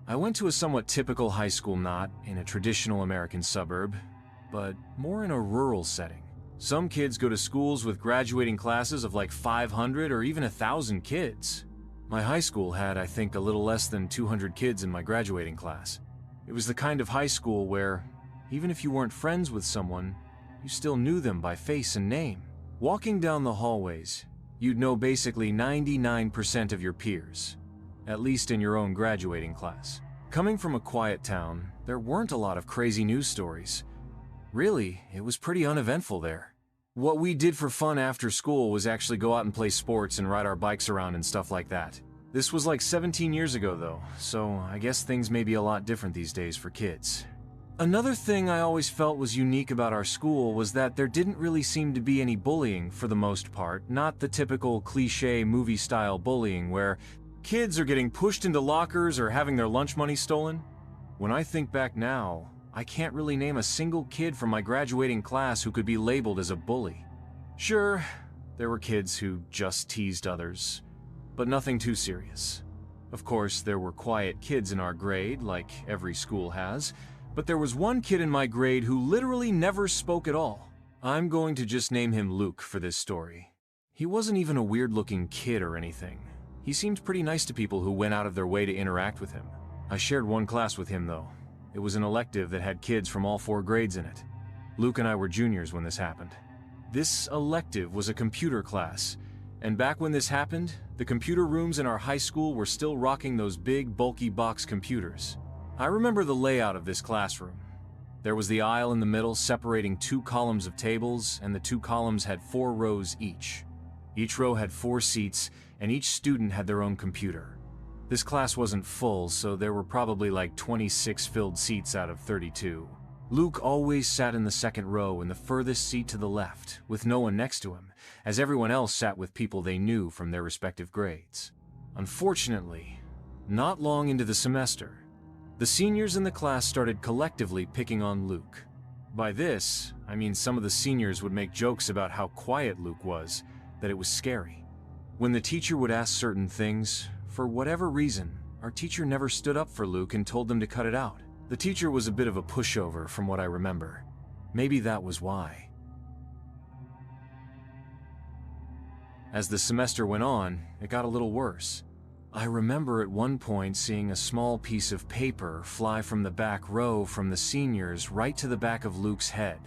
I went to a somewhat typical high school, not in a traditional American suburb, but more in a rural setting. Some kids go to schools with graduating classes of like 500 or even 1,000 kids. My high school had, I think, a little less than 200 kids in my graduating class. It was the kind of high school where, even if you weren't friends with someone, you still knew them by face and name. Walking down the hallways, you'd know basically 99% of your peers, at least in your own graduating class. Coming from a quiet town, there weren't a lot of crazy news stories. Really, it was pretty uneventful there. What we did for fun after school was actually go out and play sports and ride our bikes around and stuff like that. This was like 17 years ago though, so I guess things may be a lot different these days for kids. Another thing I always felt was unique about our school was that there didn't really seem to be any bullying for the most part, not the typical cliché movie-style bullying where kids are getting pushed into lockers or having their lunch money stolen. When I think back now, I can't really name a single kid from my graduating class who could be labeled as a bully. Sure, there were kids who just teased others, but nothing too serious. Of course, there were quiet kids in our grade, like every school has, but there was one kid in my grade who literally never spoke at all. I'm going to just name him Luke for this story. He wasn't even a weird-looking kid or anything. He seemed pretty nice to people who went out of their way to interact with him. I shared one class with him, though. It was an elective that had kids from all 4 grades in it. Luke and I were juniors when this happened. This elective was a computer class, and back when this happened, the computer rooms in our high school were still rocking those big, bulky box computers. I remember the layout of this classroom. There was the aisle in the middle separating 2 columns of tables, and the 2 columns had 4 rows each. Each row had 4 seats, and each student had their own computer. This class wasn't full, so there were probably like 26 filled seats out of 32. Luke always sat in the second row in the furthest seat to the left, with no one next to him, as everyone else sat with people they knew from their respective grades. Unfortunately, not long into the semester, the seniors in the class started collectively picking on Luke. By this, I mean some of the seniors would make jokes about how quiet Luke was, that it was scary. When the teacher would ask certain things, for whatever reason, our teacher never stood up for Luke and told them to cut it out. The teacher was a bit of a pushover from what I remember. Maybe that was why. As the semester went on, it got a little worse. I remember at one point seeing a small piece of paper fly from the back row from the seniors right to the back of Luke's head.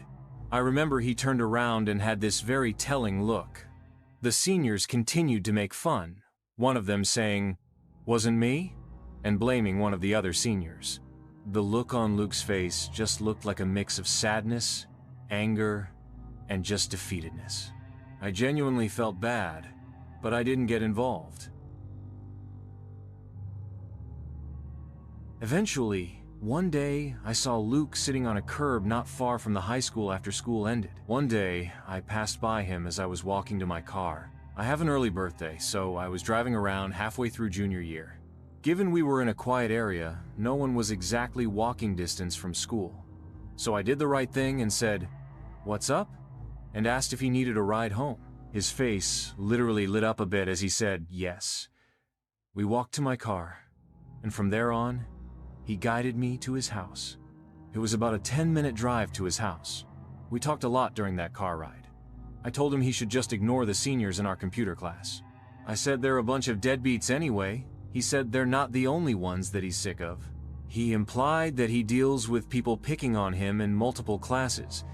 I remember he turned around and had this very telling look. The seniors continued to make fun, one of them saying, "Wasn't me?" and blaming one of the other seniors. The look on Luke's face just looked like a mix of sadness, anger, and just defeatedness. I genuinely felt bad, but I didn't get involved. Eventually, one day, I saw Luke sitting on a curb not far from the high school after school ended. One day, I passed by him as I was walking to my car. I have an early birthday, so I was driving around halfway through junior year. Given we were in a quiet area, no one was exactly walking distance from school. So I did the right thing and said, "What's up?" and asked if he needed a ride home. His face literally lit up a bit as he said yes. We walked to my car, and from there on, he guided me to his house. It was about a 10-minute drive to his house. We talked a lot during that car ride. I told him he should just ignore the seniors in our computer class. I said they're a bunch of deadbeats anyway. He said they're not the only ones that he's sick of. He implied that he deals with people picking on him in multiple classes,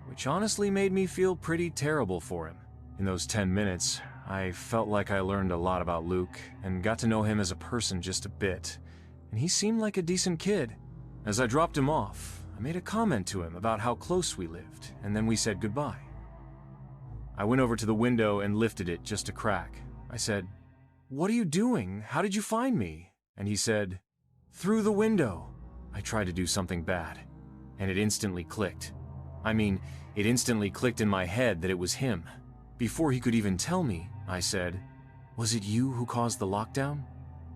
which honestly made me feel pretty terrible for him. In those 10 minutes, I felt like I learned a lot about Luke and got to know him as a person just a bit, and he seemed like a decent kid. As I dropped him off, I made a comment to him about how close we lived, and then we said goodbye. I went over to the window and lifted it just a crack. I said, "What are you doing? How did you find me?" And he said, "Through the window." I tried to do something bad, and it instantly clicked. I mean, it instantly clicked in my head that it was him. Before he could even tell me, I said, "Was it you who caused the lockdown?"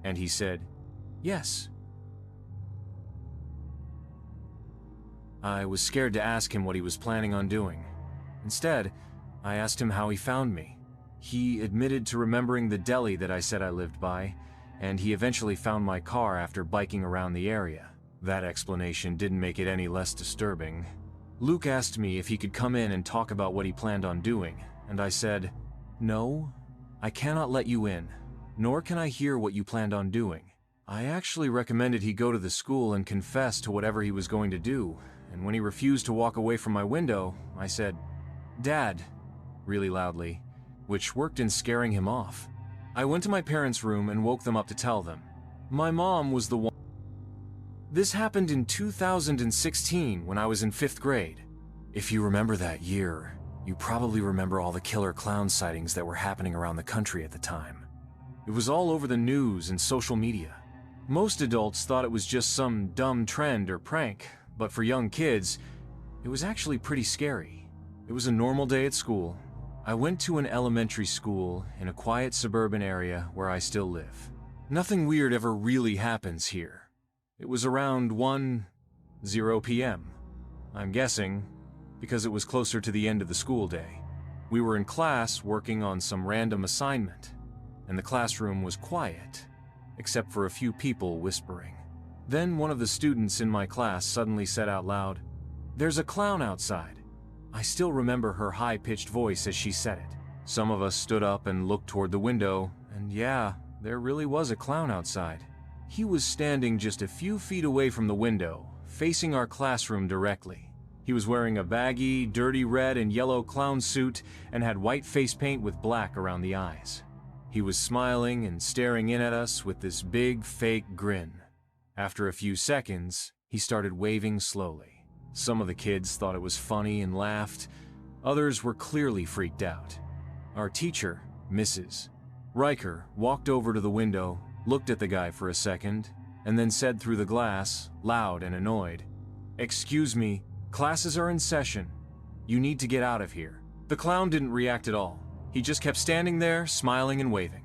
And he said, "Yes." I was scared to ask him what he was planning on doing. Instead, I asked him how he found me. He admitted to remembering the deli that I said I lived by, and he eventually found my car after biking around the area. That explanation didn't make it any less disturbing. Luke asked me if he could come in and talk about what he planned on doing, and I said, "No, I cannot let you in, nor can I hear what you planned on doing." I actually recommended he go to the school and confess to whatever he was going to do, and when he refused to walk away from my window, I said, "Dad," really loudly, which worked in scaring him off. I went to my parents' room and woke them up to tell them. My mom was the one. This happened in 2016 when I was in 5th grade. If you remember that year, you probably remember all the killer clown sightings that were happening around the country at the time. It was all over the news and social media. Most adults thought it was just some dumb trend or prank, but for young kids, it was actually pretty scary. It was a normal day at school. I went to an elementary school in a quiet suburban area where I still live. Nothing weird ever really happens here. It was around 1:00 p.m. I'm guessing because it was closer to the end of the school day. We were in class working on some random assignment, and the classroom was quiet, except for a few people whispering. Then one of the students in my class suddenly said out loud, "There's a clown outside." I still remember her high-pitched voice as she said it. Some of us stood up and looked toward the window, and yeah, there really was a clown outside. He was standing just a few feet away from the window, facing our classroom directly. He was wearing a baggy, dirty red and yellow clown suit and had white face paint with black around the eyes. He was smiling and staring in at us with this big, fake grin. After a few seconds, he started waving slowly. Some of the kids thought it was funny and laughed. Others were clearly freaked out. Our teacher, Mrs. Riker, walked over to the window, looked at the guy for a second, and then said through the glass, loud and annoyed, "Excuse me, classes are in session. You need to get out of here." The clown didn't react at all. He just kept standing there, smiling and waving.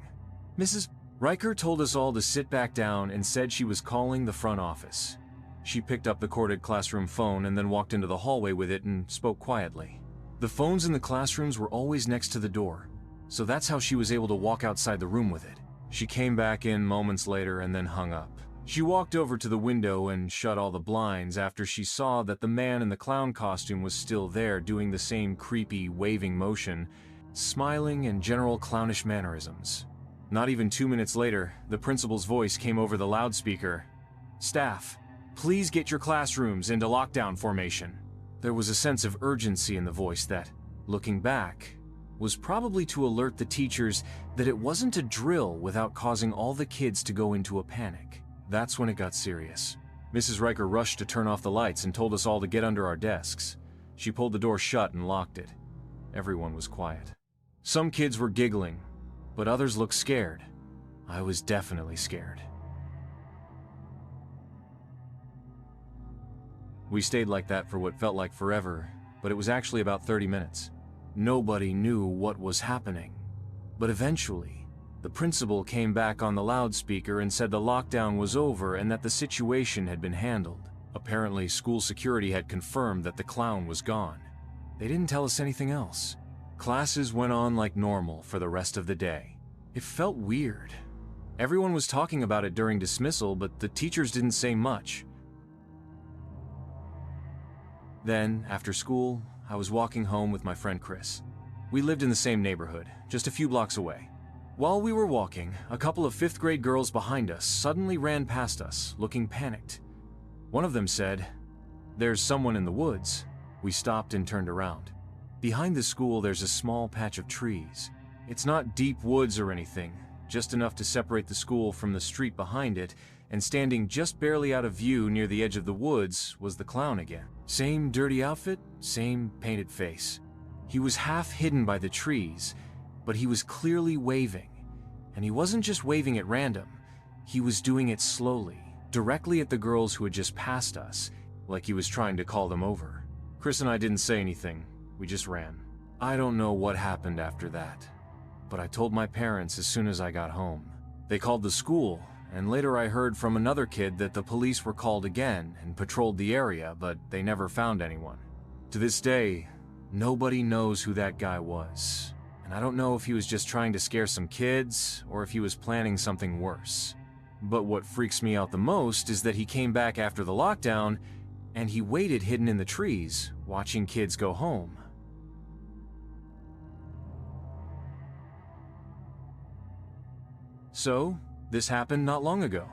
Mrs. Riker told us all to sit back down and said she was calling the front office. She picked up the corded classroom phone and then walked into the hallway with it and spoke quietly. The phones in the classrooms were always next to the door, so that's how she was able to walk outside the room with it. She came back in moments later and then hung up. She walked over to the window and shut all the blinds after she saw that the man in the clown costume was still there doing the same creepy, waving motion, smiling and general clownish mannerisms. Not even 2 minutes later, the principal's voice came over the loudspeaker. "Staff, please get your classrooms into lockdown formation." There was a sense of urgency in the voice that, looking back, was probably to alert the teachers that it wasn't a drill without causing all the kids to go into a panic. That's when it got serious. Mrs. Riker rushed to turn off the lights and told us all to get under our desks. She pulled the door shut and locked it. Everyone was quiet. Some kids were giggling, but others looked scared. I was definitely scared. We stayed like that for what felt like forever, but it was actually about 30 minutes. Nobody knew what was happening. But eventually, the principal came back on the loudspeaker and said the lockdown was over and that the situation had been handled. Apparently, school security had confirmed that the clown was gone. They didn't tell us anything else. Classes went on like normal for the rest of the day. It felt weird. Everyone was talking about it during dismissal, but the teachers didn't say much. Then, after school, I was walking home with my friend Chris. We lived in the same neighborhood, just a few blocks away. While we were walking, a couple of 5th grade girls behind us suddenly ran past us, looking panicked. One of them said, "There's someone in the woods." We stopped and turned around. Behind the school, there's a small patch of trees. It's not deep woods or anything, just enough to separate the school from the street behind it, and standing just barely out of view near the edge of the woods was the clown again. Same dirty outfit, same painted face. He was half hidden by the trees, but he was clearly waving. And he wasn't just waving at random, he was doing it slowly, directly at the girls who had just passed us, like he was trying to call them over. Chris and I didn't say anything, we just ran. I don't know what happened after that, but I told my parents as soon as I got home. They called the school, and later I heard from another kid that the police were called again and patrolled the area, but they never found anyone. To this day, nobody knows who that guy was, and I don't know if he was just trying to scare some kids or if he was planning something worse. But what freaks me out the most is that he came back after the lockdown and he waited hidden in the trees, watching kids go home. So, this happened not long ago.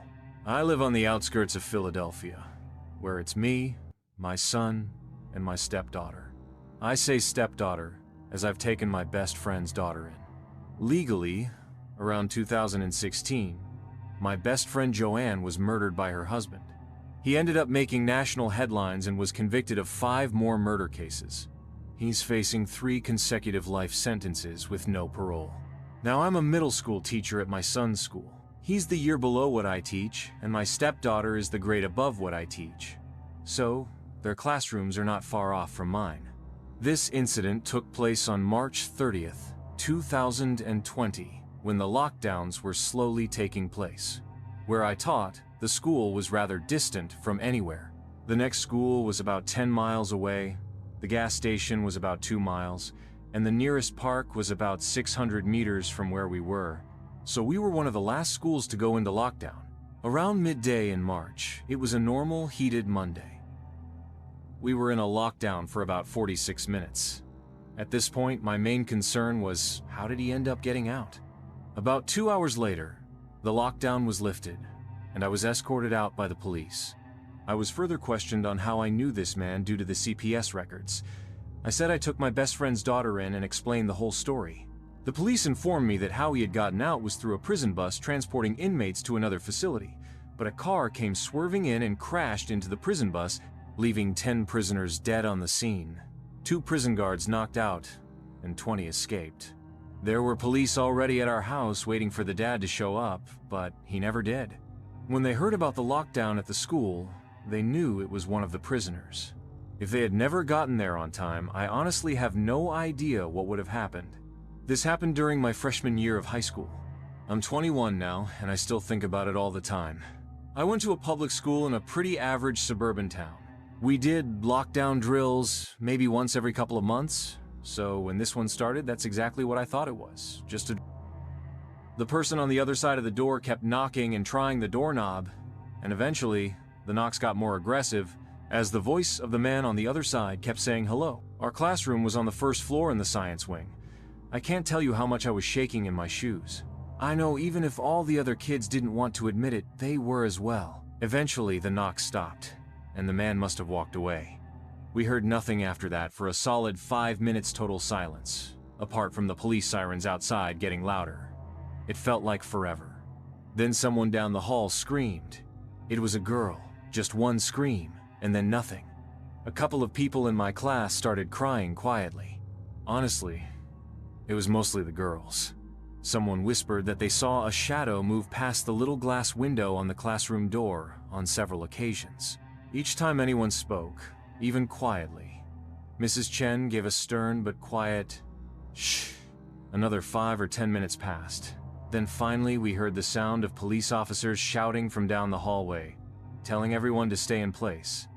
I live on the outskirts of Philadelphia, where it's me, my son, and my stepdaughter. I say stepdaughter, as I've taken my best friend's daughter in. Legally, around 2016, my best friend Joanne was murdered by her husband. He ended up making national headlines and was convicted of 5 more murder cases. He's facing 3 consecutive life sentences with no parole. Now, I'm a middle school teacher at my son's school. He's the year below what I teach, and my stepdaughter is the grade above what I teach. So, their classrooms are not far off from mine. This incident took place on March 30th, 2020, when the lockdowns were slowly taking place. Where I taught, the school was rather distant from anywhere. The next school was about 10 miles away, the gas station was about 2 miles, and the nearest park was about 600 meters from where we were. So we were one of the last schools to go into lockdown. Around midday in March, it was a normal, heated Monday. We were in a lockdown for about 46 minutes. At this point, my main concern was, how did he end up getting out? About 2 hours later, the lockdown was lifted, and I was escorted out by the police. I was further questioned on how I knew this man due to the CPS records. I said I took my best friend's daughter in and explained the whole story. The police informed me that how he had gotten out was through a prison bus transporting inmates to another facility, but a car came swerving in and crashed into the prison bus, leaving 10 prisoners dead on the scene. 2 prison guards knocked out, and 20 escaped. There were police already at our house waiting for the dad to show up, but he never did. When they heard about the lockdown at the school, they knew it was one of the prisoners. If they had never gotten there on time, I honestly have no idea what would have happened. This happened during my freshman year of high school. I'm 21 now, and I still think about it all the time. I went to a public school in a pretty average suburban town. We did lockdown drills maybe once every couple of months, so when this one started, that's exactly what I thought it was, The person on the other side of the door kept knocking and trying the doorknob, and eventually, the knocks got more aggressive, as the voice of the man on the other side kept saying hello. Our classroom was on the first floor in the science wing. I can't tell you how much I was shaking in my shoes. I know even if all the other kids didn't want to admit it, they were as well. Eventually, the knock stopped, and the man must have walked away. We heard nothing after that for a solid 5 minutes total silence, apart from the police sirens outside getting louder. It felt like forever. Then someone down the hall screamed. It was a girl, just one scream, and then nothing. A couple of people in my class started crying quietly. Honestly, it was mostly the girls. Someone whispered that they saw a shadow move past the little glass window on the classroom door on several occasions. Each time anyone spoke, even quietly, Mrs. Chen gave a stern but quiet, "Shh." Another 5 or 10 minutes passed. Then finally we heard the sound of police officers shouting from down the hallway, telling everyone to stay in place.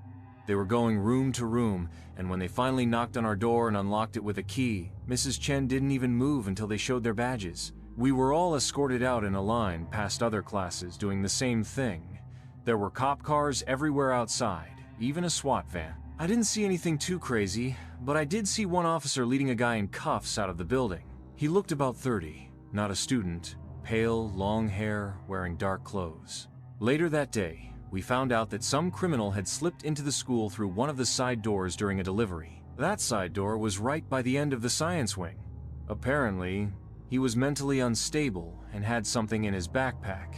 They were going room to room, and when they finally knocked on our door and unlocked it with a key, Mrs. Chen didn't even move until they showed their badges. We were all escorted out in a line past other classes doing the same thing. There were cop cars everywhere outside, even a SWAT van. I didn't see anything too crazy, but I did see one officer leading a guy in cuffs out of the building. He looked about 30, not a student, pale, long hair, wearing dark clothes. Later that day, we found out that some criminal had slipped into the school through one of the side doors during a delivery. That side door was right by the end of the science wing. Apparently, he was mentally unstable and had something in his backpack,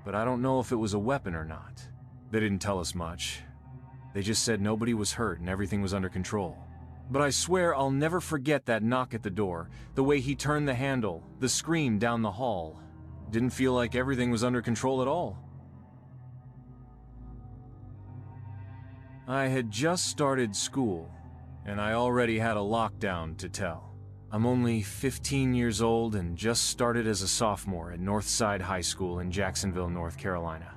but I don't know if it was a weapon or not. They didn't tell us much. They just said nobody was hurt and everything was under control. But I swear I'll never forget that knock at the door, the way he turned the handle, the scream down the hall. Didn't feel like everything was under control at all. I had just started school, and I already had a lockdown to tell. I'm only 15 years old and just started as a sophomore at Northside High School in Jacksonville, North Carolina.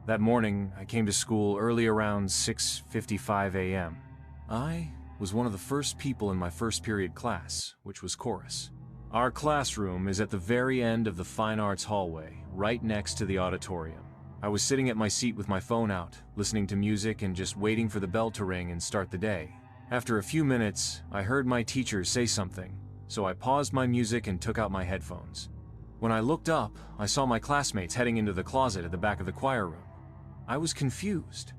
That morning, I came to school early around 6:55 a.m. I was one of the first people in my first period class, which was chorus. Our classroom is at the very end of the fine arts hallway, right next to the auditorium. I was sitting at my seat with my phone out, listening to music and just waiting for the bell to ring and start the day. After a few minutes, I heard my teacher say something, so I paused my music and took out my headphones. When I looked up, I saw my classmates heading into the closet at the back of the choir room. I was confused.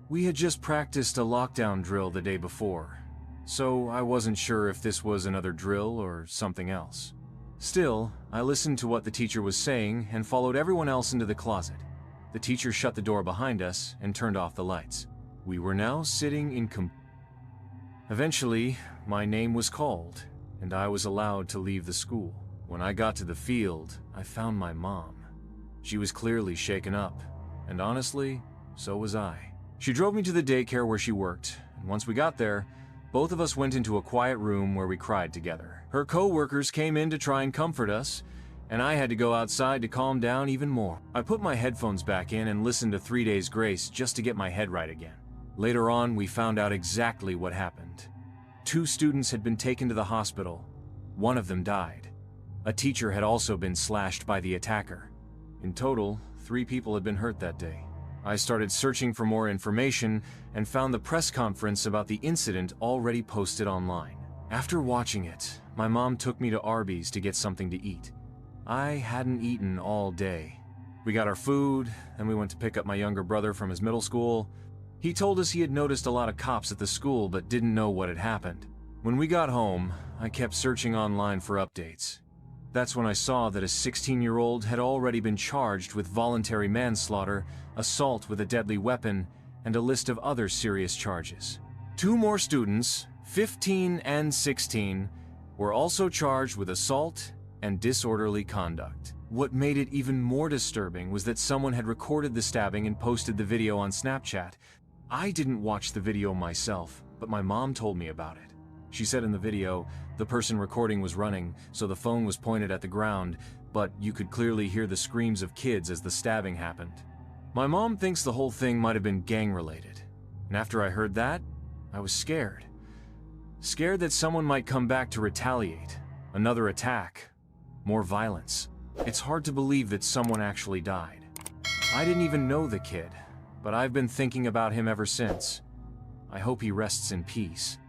We had just practiced a lockdown drill the day before, so I wasn't sure if this was another drill or something else. Still, I listened to what the teacher was saying and followed everyone else into the closet. The teacher shut the door behind us and turned off the lights. We were now sitting in Eventually, my name was called, and I was allowed to leave the school. When I got to the field, I found my mom. She was clearly shaken up, and honestly, so was I. She drove me to the daycare where she worked, and once we got there, both of us went into a quiet room where we cried together. Her co-workers came in to try and comfort us, and I had to go outside to calm down even more. I put my headphones back in and listened to 3 Days Grace just to get my head right again. Later on, we found out exactly what happened. 2 students had been taken to the hospital. One of them died. A teacher had also been slashed by the attacker. In total, 3 people had been hurt that day. I started searching for more information and found the press conference about the incident already posted online. After watching it, my mom took me to Arby's to get something to eat. I hadn't eaten all day. We got our food, and we went to pick up my younger brother from his middle school. He told us he had noticed a lot of cops at the school but didn't know what had happened. When we got home, I kept searching online for updates. That's when I saw that a 16-year-old had already been charged with voluntary manslaughter, assault with a deadly weapon, and a list of other serious charges. 2 more students, 15 and 16, were also charged with assault and disorderly conduct. What made it even more disturbing was that someone had recorded the stabbing and posted the video on Snapchat. I didn't watch the video myself, but my mom told me about it. She said in the video, the person recording was running, so the phone was pointed at the ground, but you could clearly hear the screams of kids as the stabbing happened. My mom thinks the whole thing might have been gang-related, and after I heard that, I was scared. Scared that someone might come back to retaliate, another attack, more violence. It's hard to believe that someone actually died. I didn't even know the kid, but I've been thinking about him ever since. I hope he rests in peace.